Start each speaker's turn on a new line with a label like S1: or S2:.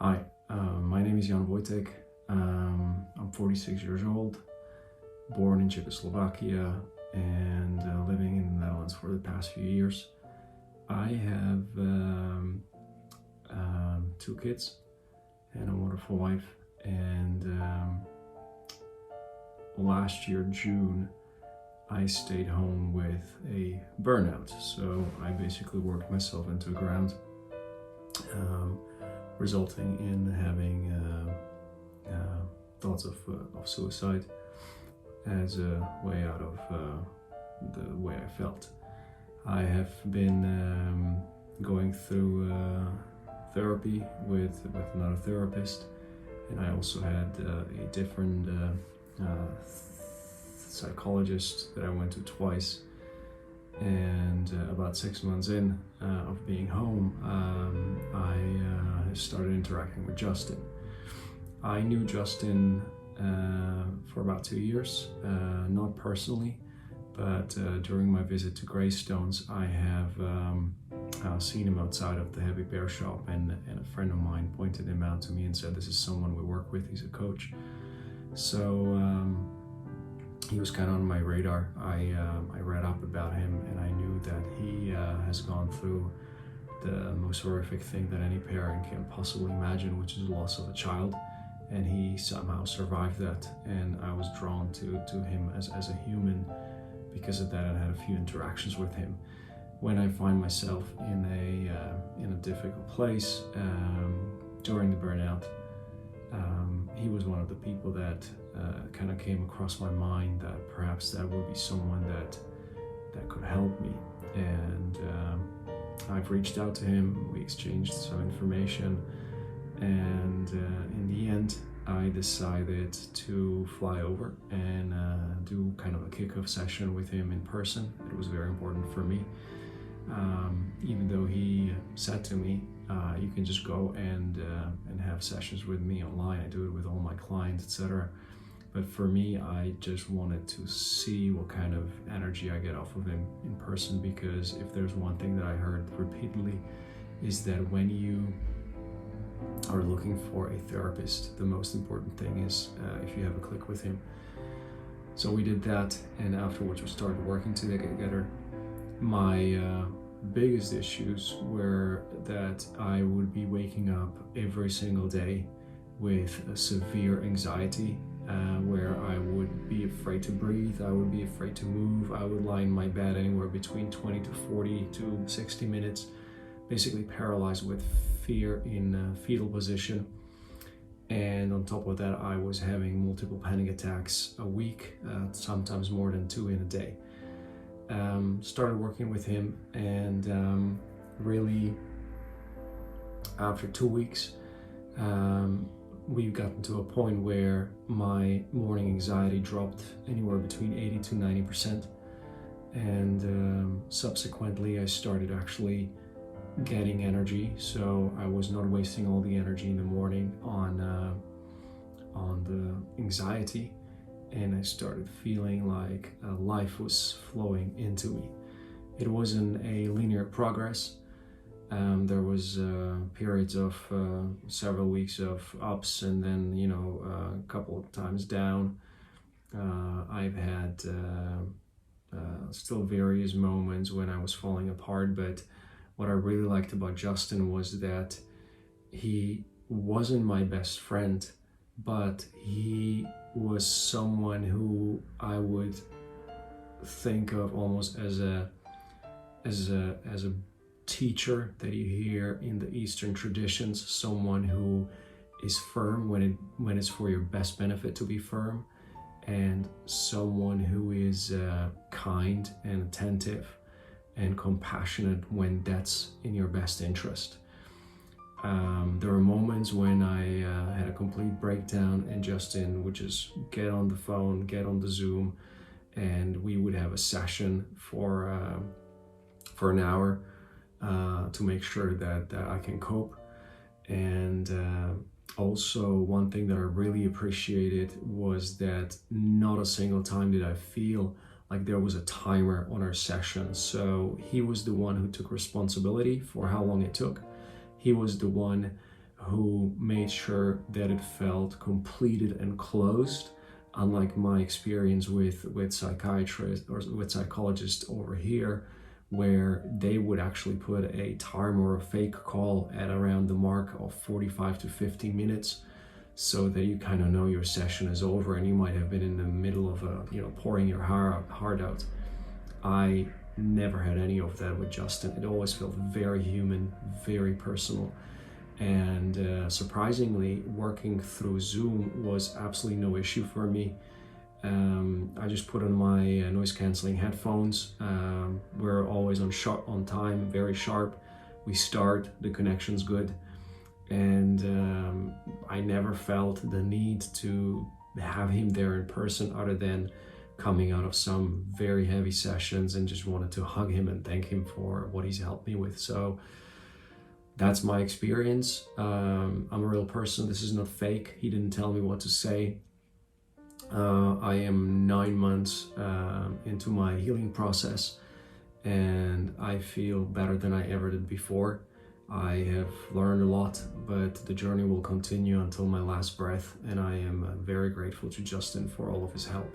S1: Hi, my name is Jan Wojtek. I'm 46 years old, born in Czechoslovakia and living in the Netherlands for the past few years. I have two kids and a wonderful wife, and last year, June, I stayed home with a burnout. So I basically worked myself into the ground, resulting in having thoughts of suicide as a way out of the way I felt. I have been going through therapy with another therapist, and I also had a different psychologist that I went to twice. And about 6 months in of being home, I started interacting with Justin. I knew Justin for about 2 years, not personally, but during my visit to Greystones, I have seen him outside of the heavy bear shop, and a friend of mine pointed him out to me and said, "This is someone we work with, he's a coach." So he was kind of on my radar. I read up about him, and I knew that he has gone through the most horrific thing that any parent can possibly imagine, which is the loss of a child, and he somehow survived that. And I was drawn to him as a human because of that, and I had a few interactions with him. When I find myself in a difficult place during the burnout, he was one of the people that kind of came across my mind, that perhaps that would be someone that could help me. And I've reached out to him, we exchanged some information, and in the end I decided to fly over and do kind of a kickoff session with him in person. It was very important for me, even though he said to me, you can just go and have sessions with me online. I do it with all my clients, etc. But for me, I just wanted to see what kind of energy I get off of him in person, because if there's one thing that I heard repeatedly, is that when you are looking for a therapist, the most important thing is if you have a click with him. So we did that, and afterwards we started working together. My biggest issues were that I would be waking up every single day with a severe anxiety, where I would be afraid to breathe, I would be afraid to move, I would lie in my bed anywhere between 20 to 40 to 60 minutes, basically paralyzed with fear in a fetal position. And on top of that, I was having multiple panic attacks a week, sometimes more than 2 in a day. Started working with him, and really after 2 weeks, we've gotten to a point where my morning anxiety dropped anywhere between 80 to 90%, and subsequently I started actually getting energy, so I was not wasting all the energy in the morning on the anxiety, and I started feeling like life was flowing into me. It wasn't a linear progress. There was periods of several weeks of ups, and then a couple of times down. I've had still various moments when I was falling apart, but what I really liked about Justin was that he wasn't my best friend, but he was someone who I would think of almost as a teacher that you hear in the Eastern traditions, someone who is firm when it's for your best benefit to be firm, and someone who is kind and attentive and compassionate when that's in your best interest. There were moments when I had a complete breakdown, and Justin would just get on the phone, get on the Zoom, and we would have a session for an hour to make sure that I can cope. And also, one thing that I really appreciated was that not a single time did I feel like there was a timer on our session. So he was the one who took responsibility for how long it took. He was the one who made sure that it felt completed and closed, unlike my experience with psychiatrists or with psychologists over here, where they would actually put a time or a fake call at around the mark of 45 to 50 minutes, so that you kind of know your session is over and you might have been in the middle of pouring your heart out. I never had any of that with Justin. It always felt very human, very personal. And surprisingly, working through Zoom was absolutely no issue for me. I just put on my noise cancelling headphones. We're always on time, very sharp. We start, the connection's good. And I never felt the need to have him there in person, other than coming out of some very heavy sessions and just wanted to hug him and thank him for what he's helped me with. So that's my experience. I'm a real person. This is not fake. He didn't tell me what to say. I am 9 months into my healing process, and I feel better than I ever did before. I have learned a lot, but the journey will continue until my last breath, and I am very grateful to Justin for all of his help.